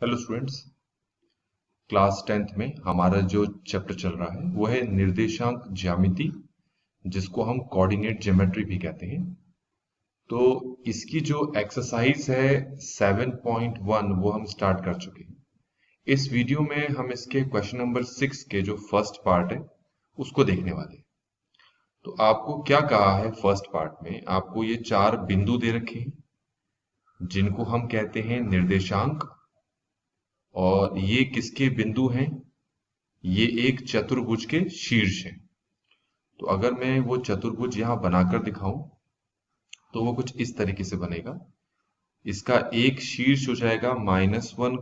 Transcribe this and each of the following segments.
Hello students. Class 10th में हमारा जो चैप्टर चल रहा है वो है निर्देशांक ज्यामिति, जिसको हम कोऑर्डिनेट ज्योमेट्री भी कहते हैं। तो इसकी जो एक्सरसाइज है 7.1 वो हम स्टार्ट कर चुके हैं। इस वीडियो में हम इसके क्वेश्चन नंबर 6 के जो फर्स्ट पार्ट है उसको देखने वाले हैं। तो आपको क्या कहा है, फर्स्ट पार्ट में आपको ये 4 बिंदु दे रखे हैं जिनको हम कहते हैं निर्देशांक। और ये किसके बिंदु हैं? ये एक चतुर्भुज के शीर्ष हैं। तो अगर मैं वो चतुर्भुज यहां बनाकर दिखाऊं तो वो कुछ इस तरीके से बनेगा। इसका एक शीर्ष हो जाएगा -1,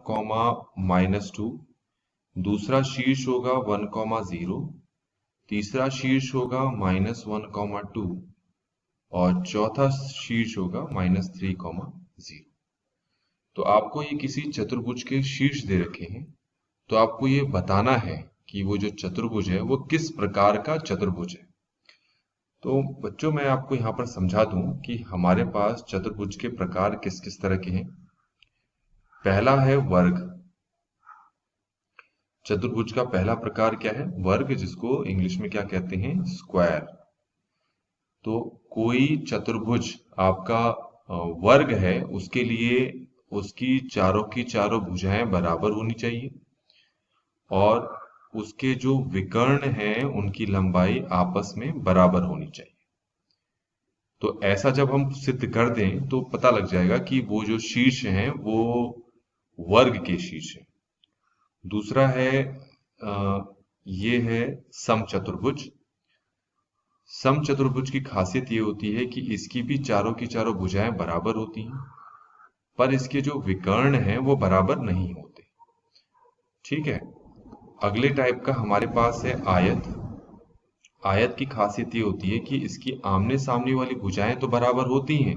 -2। दूसरा शीर्ष होगा 1, 0। तीसरा शीर्ष होगा -1, 2। और चौथा शीर्ष होगा -3, 0। तो आपको ये किसी चतुर्भुज के शीर्ष दे रखे हैं, तो आपको ये बताना है कि वो जो चतुर्भुज है वो किस प्रकार का चतुर्भुज है। तो बच्चों, मैं आपको यहाँ पर समझा दूं कि हमारे पास चतुर्भुज के प्रकार किस किस तरह के हैं। पहला है वर्ग। चतुर्भुज का पहला प्रकार क्या है? वर्ग, जिसको इंग्लिश में क्या कहते हैं? स्क्वायर। तो कोई चतुर्भुज आपका वर्ग है, उसके लिए उसकी चारों की चारों भुजाएं बराबर होनी चाहिए और उसके जो विकर्ण हैं उनकी लंबाई आपस में बराबर होनी चाहिए। तो ऐसा जब हम सिद्ध कर दें तो पता लग जाएगा कि वो जो शीर्ष हैं वो वर्ग के शीर्ष हैं। दूसरा है ये है समचतुर्भुज। समचतुर्भुज की खासियत ये होती है कि इसकी भी चारों की चारों भुजाएं बराबर होती हैं, पर इसके जो विकर्ण हैं वो बराबर नहीं होते। ठीक है। अगले टाइप का हमारे पास है आयत। आयत की खासियत ये होती है कि इसकी आमने सामने वाली भुजाएं तो बराबर होती हैं,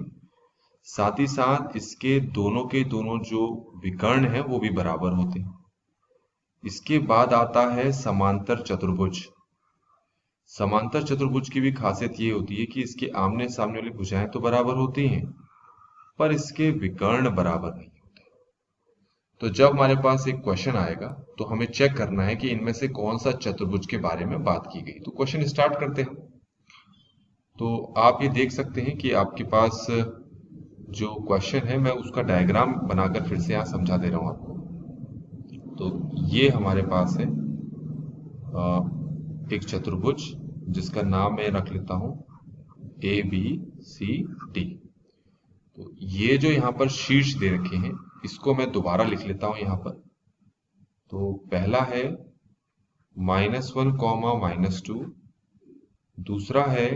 साथ ही साथ इसके दोनों के दोनों जो विकर्ण हैं वो भी बराबर होते हैं। इसके बाद आता है समांतर चतुर्भुज। समांतर चतुर्भुज की भी खासियत ये होती है कि इसके आमने सामने वाली भुजाएं तो बराबर होती हैं, पर इसके विकर्ण बराबर नहीं होते। तो जब हमारे पास एक क्वेश्चन आएगा तो हमें चेक करना है कि इनमें से कौन सा चतुर्भुज के बारे में बात की गई। तो क्वेश्चन स्टार्ट करते हैं। तो आप ये देख सकते हैं कि आपके पास जो क्वेश्चन है मैं उसका डायग्राम बनाकर फिर से यहाँ समझा दे रहा हूँ आपको। तो ये हमारे पास है एक चतुर्भुज जिसका नाम मैं रख लेता हूँ ABCD। तो ये जो यहाँ पर शीर्ष दे रखे हैं इसको मैं दोबारा लिख लेता हूँ यहाँ पर। तो पहला है -1, -2। दूसरा है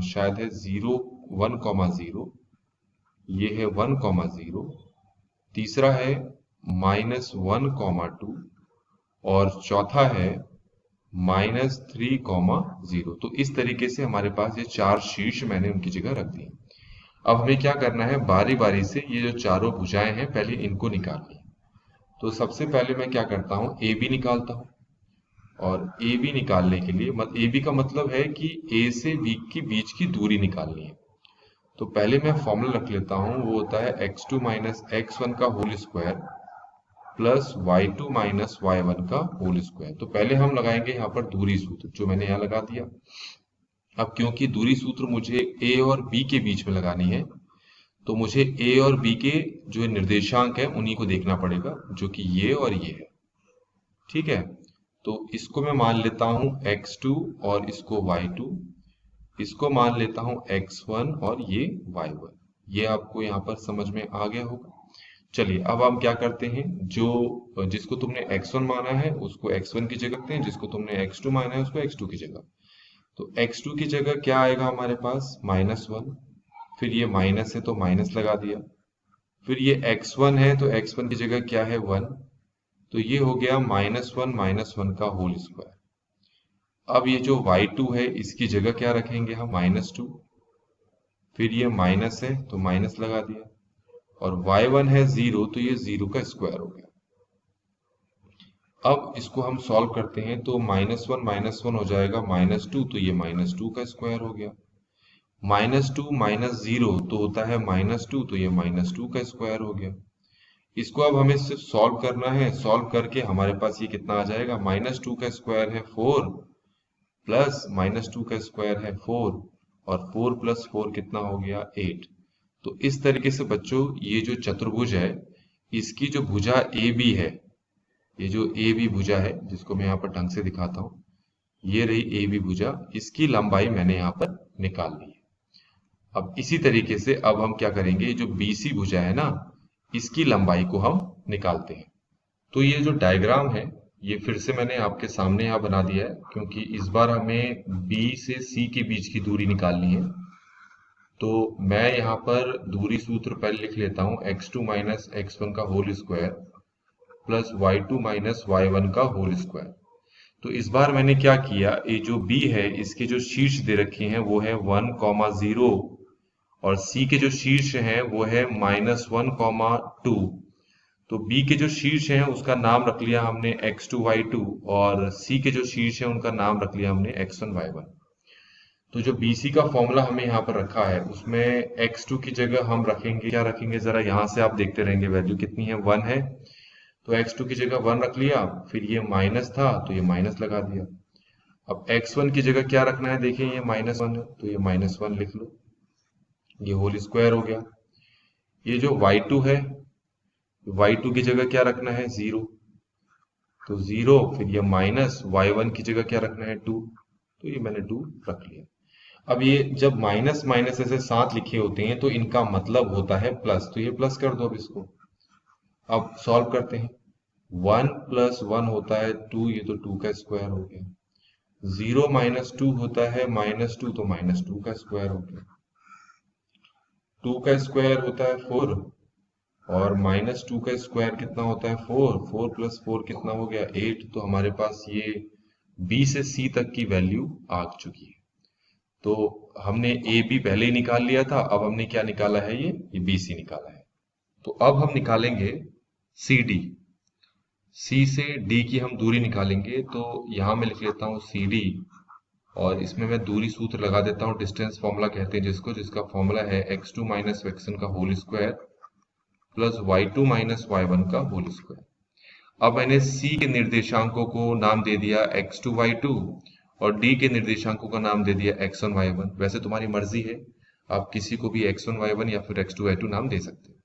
शायद है 0, 1, 0। ये है 1, 0। तीसरा है -1, 2। और चौथा है -3, 0। तो इस तरीके से हमारे पास ये 4 शीर्ष मैंने उनकी जगह रख दी। अब हमें क्या करना है, बारी बारी से ये जो चारों भुजाएं हैं पहले इनको निकालनी है। तो सबसे पहले मैं क्या करता हूँ, ए बी निकालता हूँ। और ए बी निकालने के लिए ए बी का मतलब है कि ए से बी के बीच की दूरी निकालनी है। तो पहले मैं फॉर्मूला रख लेता हूँ, वो होता है x2 - x1 का whole square plus y2 - y1 का होल स्क्वायर। तो पहले हम लगाएंगे यहाँ पर दूरी सूत्र, जो मैंने यहाँ लगा दिया। अब क्योंकि दूरी सूत्र मुझे a और b के बीच में लगानी है, तो मुझे a और b के जो निर्देशांक है उन्हीं को देखना पड़ेगा, जो कि ये और ये है। ठीक है। तो इसको मैं मान लेता हूँ x2 और इसको y2। इसको मान लेता हूँ x1 और ये y1। ये आपको यहाँ पर समझ में आ गया होगा। चलिए अब हम क्या करते हैं, जो जिसको तुमने x1 माना है उसको x1 की जगह रखते हैं, जिसको तुमने x2 माना है उसको x2 की जगह। तो x2 की जगह क्या आएगा हमारे पास? -1। फिर ये माइनस है तो माइनस लगा दिया। फिर ये x1 है तो x1 की जगह क्या है? 1। तो ये हो गया -1 - 1 का होल स्क्वायर। अब ये जो y2 है इसकी जगह क्या रखेंगे हम? -2। फिर ये माइनस है तो माइनस लगा दिया। और y1 है 0, तो ये 0 का स्क्वायर हो गया। अब इसको हम सॉल्व करते हैं तो -1 हो जाएगा -2, तो ये -2 का स्क्वायर हो गया। -2 - 0 तो होता है -2, तो ये -2 का स्क्वायर हो गया। इसको अब हमें सिर्फ सॉल्व करना है। सॉल्व करके हमारे पास ये कितना आ जाएगा, -2 का स्क्वायर है 4 प्लस -2 का स्क्वायर है 4 और 4 प्लस 4 कितना हो गया 8। तो इस तरीके से बच्चों ये जो चतुर्भुज है इसकी जो भुजा ए बी है, ये जो ए बी भुजा है जिसको मैं यहाँ पर ढंग से दिखाता हूँ, ये रही ए बी भुजा, इसकी लंबाई मैंने यहाँ पर निकाल ली है। अब इसी तरीके से अब हम क्या करेंगे, जो बी सी भुजा है ना इसकी लंबाई को हम निकालते हैं। तो ये जो डायग्राम है ये फिर से मैंने आपके सामने यहाँ बना दिया है, क्योंकि इस बार हमें बी से सी के बीच की दूरी निकालनी है। तो मैं यहाँ पर दूरी सूत्र पहले लिख लेता हूँ, x2 माइनस x1 का whole square plus y2 minus y1 का होल स्क्वायर। तो इस बार मैंने क्या किया, ये जो b है इसके जो शीर्ष दे रखे हैं वो है 1,0 और c के जो शीर्ष हैं वो है -1,2। तो b के जो शीर्ष हैं उसका नाम रख लिया हमने x2 y2 और c के जो शीर्ष हैं उनका नाम रख लिया हमने x1 y1। तो जो BC का फॉर्मूला हमें यहाँ पर रखा है उसमें x2 की जगह हम रखेंगे, क्या रखेंगे जरा यहाँ से आप देखते रहेंगे, वैल्यू कितनी है 1 है, तो x2 की जगह 1 रख लिया, फिर ये माइनस था तो ये माइनस लगा दिया। अब x1 की जगह क्या रखना है, देखिए ये -1 है तो ये -1 लिख लो, ये होल स्क्वायर हो गया। ये जो y2 है, y2 की जगह क्या रखना है 0, तो 0, फिर ये माइनस y1 की जगह क्या रखना है 2, तो ये मैंने 2 रख लिया। अब ये जब माइनस माइनस ऐसे साथ लिखे होते हैं तो इनका मतलब होता है प्लस, तो ये प्लस कर दो अब इसको। अब सॉल्व करते हैं, 1 प्लस 1 होता है 2, ये तो 2 का स्क्वायर हो गया। 0 माइनस 2 होता है -2, तो -2 का स्क्वायर हो गया। 2 का स्क्वायर होता है 4 और -2 का स्क्वायर कितना होता है 4, 4 प्लस 4 कितना हो गया 8। तो हमारे पास ये B से C तक की वैल्यू आ चुकी है। तो हमने ए बी पहले ही निकाल लिया था, अब हमने क्या निकाला है, ये बी सी निकाला है। तो अब हम निकालेंगे सी डी, सी से डी की हम दूरी निकालेंगे। तो यहां मैं लिख लेता हूं सी डी और इसमें मैं दूरी सूत्र लगा देता हूं, डिस्टेंस फॉर्मूला कहते हैं जिसको, जिसका फॉर्मूला है x2 माइनस x1 का whole square plus y2 minus y1 का होल स्क्वायर। अब मैंने C के निर्देशांकों को नाम दे दिया x2 y2 और D के निर्देशांकों का नाम दे दिया x1 y1। वैसे तुम्हारी मर्जी है, आप किसी को भी x1 y1 या फिर x2 y2 नाम दे सकते हैं।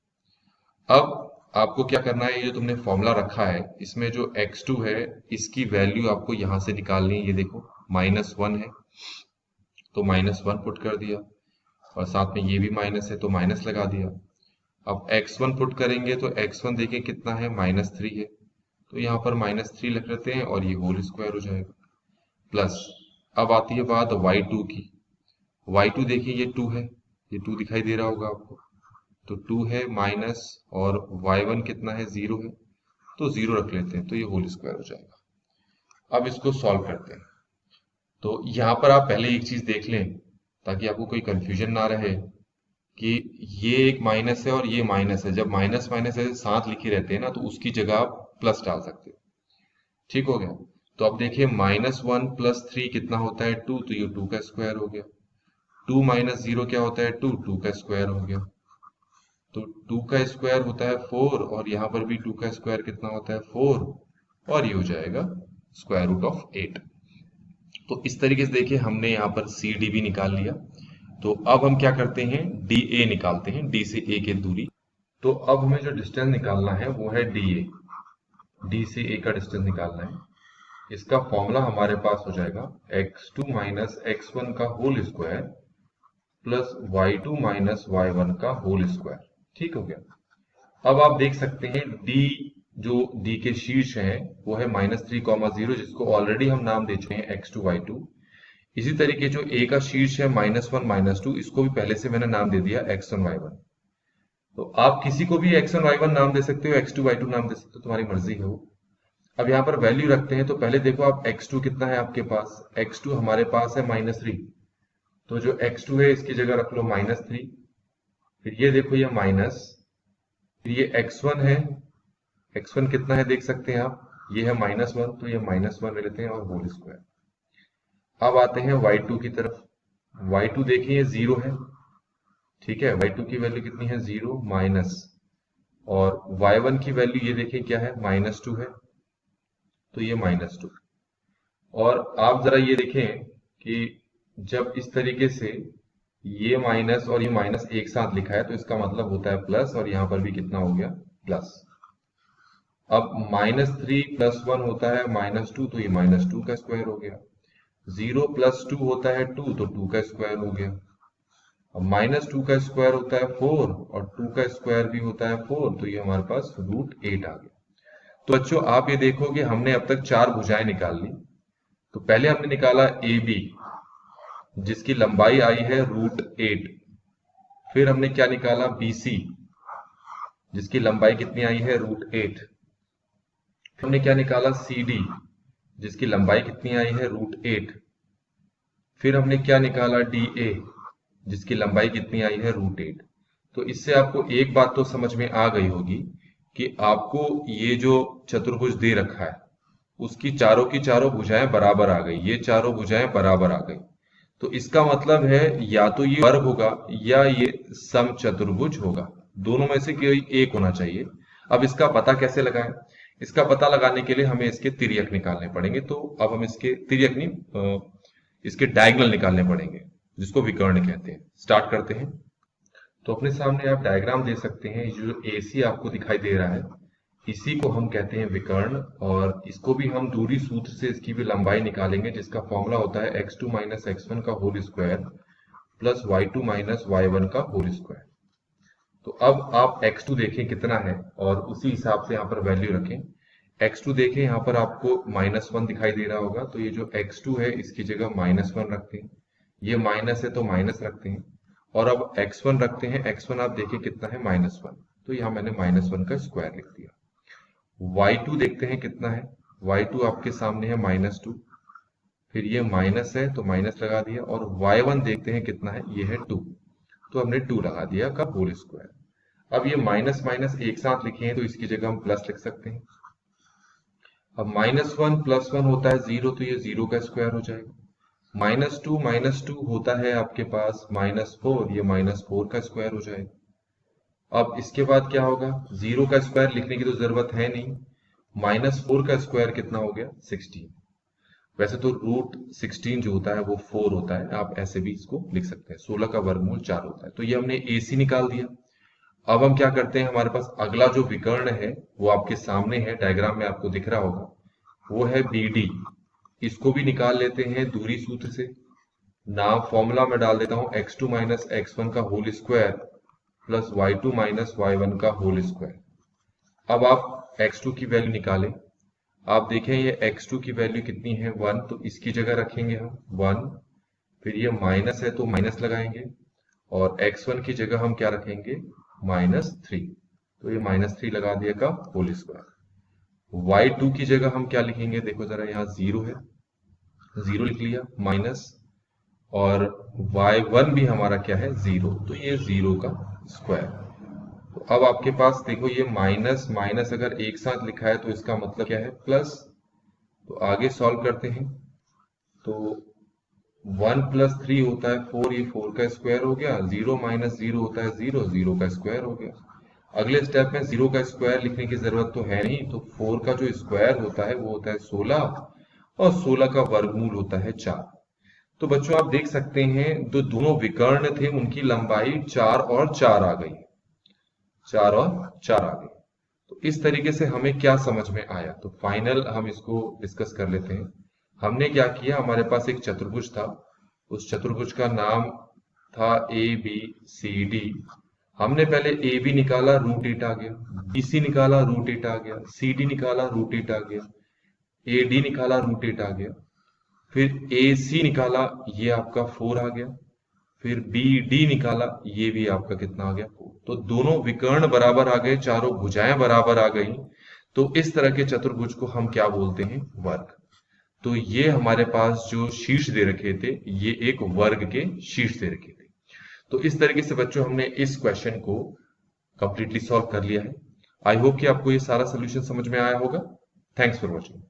अब आपको क्या करना है, ये जो तुमने फॉर्मूला रखा है इसमें जो x2 है इसकी वैल्यू आपको यहां से निकालनी है। ये देखो -1 है तो -1 पुट कर दिया और साथ में ये भी माइनस है तो माइनस लगा दिया। अब x1 पुट करेंगे तो x1 देखिए कितना है -3 है, तो यहाँ पर -3 लिख लेते हैं और ये होल स्क्वायर हो जाएगा। प्लस अब आती है बात y2 की, y2 देखिए ये 2 है, ये 2 दिखाई दे रहा होगा आपको, तो 2 है माइनस और y1 कितना है 0 है, तो 0 रख लेते हैं तो ये होल स्क्वायर हो जाएगा। अब इसको सॉल्व करते हैं। तो यहाँ पर आप पहले एक चीज देख लें ताकि आपको कोई कंफ्यूजन ना रहे कि ये एक माइनस है और ये माइनस है। जब माइनस माइनस ऐसे साथ लिखे रहते हैं ना तो उसकी जगह आप प्लस डाल सकते हो। ठीक हो गया। तो अब देखिए -1 प्लस 3 कितना होता है 2, तो ये 2 का स्क्वायर हो गया। 2 माइनस 0 क्या होता है 2, 2 का स्क्वायर हो गया। तो 2 का स्क्वायर होता है 4 और यहाँ पर भी 2 का स्क्वायर कितना होता है 4 और ये हो जाएगा स्क्वायर रूट ऑफ 8। तो इस तरीके से देखिए हमने यहाँ पर सी डी भी निकाल लिया। तो अब हम क्या करते हैं, डी ए निकालते हैं, डी से ए की दूरी। तो अब हमें जो डिस्टेंस निकालना है वो है डी ए, डी से ए का डिस्टेंस निकालना है। इसका फॉर्मूला हमारे पास हो जाएगा x2 माइनस x1 का whole square plus y2 minus y1 का होल स्क्वायर। ठीक हो गया। अब आप देख सकते हैं d, जो d के शीर्ष है वो है -3,0 जिसको ऑलरेडी हम नाम दे चुके हैं x2 y2। इसी तरीके जो a का शीर्ष है -1 -2, इसको भी पहले से मैंने नाम दे दिया x1 y1। तो आप किसी को भी x1 y1 नाम दे सकते हो, x2 y2 नाम दे सकते हो, तुम्हारी मर्जी है वो। अब यहाँ पर वैल्यू रखते हैं। तो पहले देखो आप x2 कितना है आपके पास, x2 हमारे पास है -3, तो जो x2 है इसकी जगह रख लो -3। फिर ये देखो ये माइनस, फिर ये x1 है, x1 कितना है देख सकते हैं आप, ये है -1, तो ये -1 ले लेते हैं और होल स्क्वायर। अब आते हैं y2 की तरफ। y2 देखिए ये 0 है, ठीक है, y2 की वैल्यू कितनी है 0 माइनस और y1 की वैल्यू ये देखें क्या है, -2 है, तो ये -2। और आप जरा ये देखें कि जब इस तरीके से ये माइनस और ये माइनस एक साथ लिखा है तो इसका मतलब होता है प्लस, और यहां पर भी कितना हो गया, प्लस। अब -3 + 1 होता है -2, तो ये -2 का स्क्वायर हो गया। 0 + 2 होता है 2, तो 2 का स्क्वायर हो गया। अब -2 का स्क्वायर होता है 4, और 2 का स्क्वायर भी होता है 4, तो ये हमारे पास √8 आ गया। तो बच्चों आप ये देखो कि हमने अब तक 4 भुजाएं निकाल ली। तो पहले हमने निकाला AB, जिसकी लंबाई आई है √8। फिर हमने क्या निकाला, BC, जिसकी लंबाई कितनी आई है, √8। हमने क्या निकाला, CD, जिसकी लंबाई कितनी आई है, √8। फिर हमने क्या निकाला, DA, जिसकी लंबाई कितनी आई है, √8। तो इससे आपको एक बात तो समझ में आ गई होगी कि आपको ये जो चतुर्भुज दे रखा है उसकी चारों की चारों भुजाएं बराबर आ गई, ये चारों भुजाएं बराबर आ गई। तो इसका मतलब है या तो ये वर्ग होगा या ये समचतुर्भुज होगा, दोनों में से कोई एक होना चाहिए। अब इसका पता कैसे लगाएं? इसका पता लगाने के लिए हमें इसके तिर्यक निकालने पड़ेंगे। तो अब हम इसके तिर्यक नहीं, इसके डायगोनल निकालने पड़ेंगे, जिसको विकर्ण कहते हैं। स्टार्ट करते हैं। तो अपने सामने आप डायग्राम दे सकते हैं। जो AC आपको दिखाई दे रहा है इसी को हम कहते हैं विकर्ण, और इसको भी हम दूरी सूत्र से इसकी भी लंबाई निकालेंगे, जिसका फॉर्मूला होता है x2 - x1 का whole square plus y2 - y1 का होल स्क्वायर। तो अब आप x2 देखें कितना है और उसी हिसाब से यहाँ पर वैल्यू रखें। x2 देखें, यहाँ पर आपको -1 दिखाई दे रहा होगा, तो ये जो x2 है इसकी जगह -1 रखते हैं। ये माइनस है तो माइनस रखते हैं, और अब x1 रखते हैं। x1 आप देखें कितना है, -1, तो यहाँ मैंने -1 का स्क्वायर लिख दिया। y2 देखते हैं कितना है, y2 आपके सामने है -2, फिर ये माइनस है तो माइनस लगा दिया, और y1 देखते हैं कितना है, ये है 2, तो हमने 2 लगा दिया का होल स्क्वायर। अब ये माइनस माइनस एक साथ लिखे हैं तो इसकी जगह हम प्लस लिख सकते हैं। अब -1 + 1 होता है 0, तो ये 0 का स्क्वायर हो जाएगा। -2 होता है आपके पास -4, ये -4 का स्क्वायर हो जाएगा। अब इसके बाद क्या होगा, 0 का स्क्वायर लिखने की तो जरूरत है नहीं। -4 का स्क्वायर कितना हो गया, 16। वैसे तो √16 जो होता है वो 4 होता है, आप ऐसे भी इसको लिख सकते हैं। 16 का वर्गमूल 4 होता है। तो ये हमने AC निकाल दिया। अब हम क्या करते हैं, हमारे पास अगला जो विकर्ण है वो आपके सामने है, डायग्राम में आपको दिख रहा होगा, वो है BD। इसको भी निकाल लेते हैं दूरी सूत्र से। नाम फॉर्मूला में डाल देता हूं, x2 - x1 का whole square plus y2 - y1 का होल स्क्वायर। अब आप x2 की वैल्यू निकालें। आप देखें ये x2 की वैल्यू कितनी है, 1, तो इसकी जगह रखेंगे हम 1। फिर ये माइनस है तो माइनस लगाएंगे, और x1 की जगह हम क्या रखेंगे, -3, तो ये -3 लगा दिया का होल स्क्वायर। y2 की जगह हम क्या लिखेंगे, देखो जरा, यहाँ 0 है, 0 लिख लिया माइनस, और y1 भी हमारा क्या है, 0, तो ये 0 का स्क्वायर। तो अब आपके पास देखो ये माइनस माइनस अगर एक साथ लिखा है तो इसका मतलब क्या है, प्लस। तो आगे सॉल्व करते हैं। तो 1 + 3 होता है 4, ये 4 का स्क्वायर हो गया। 0 - 0 होता है 0, 0 का स्क्वायर हो गया। अगले स्टेप में 0 का स्क्वायर लिखने की जरूरत तो है नहीं, तो 4 का जो स्क्वायर होता है वो होता है 16, और 16 का वर्गमूल होता है 4। तो बच्चों आप देख सकते हैं जो दोनों विकर्ण थे उनकी लंबाई 4 और 4 आ गई, 4 और 4 आ गई। तो इस तरीके से हमें क्या समझ में आया, तो फाइनल हम इसको डिस्कस कर लेते हैं। हमने क्या किया, हमारे पास एक चतुर्भुज था, उस चतुर्भुज का नाम था ABCD। हमने पहले AB निकाला, √8 आ गया। BC निकाला, √8 आ गया। CD निकाला, √8 आ गया। AD निकाला, √8 आ गया। फिर AC निकाला, ये आपका 4 आ गया। फिर BD निकाला, ये भी आपका कितना आ गया, 4। तो दोनों विकर्ण बराबर आ गए, चारों भुजाएं बराबर आ गई। तो इस तरह के चतुर्भुज को हम क्या बोलते हैं, वर्ग। तो ये हमारे पास जो शीर्ष दे रखे थे ये एक वर्ग के शीर्ष दे रखे थे। तो इस तरीके से बच्चों हमने इस क्वेश्चन को कंप्लीटली सॉल्व कर लिया है। आई होप कि आपको ये सारा सोल्यूशन समझ में आया होगा। Thanks for watching.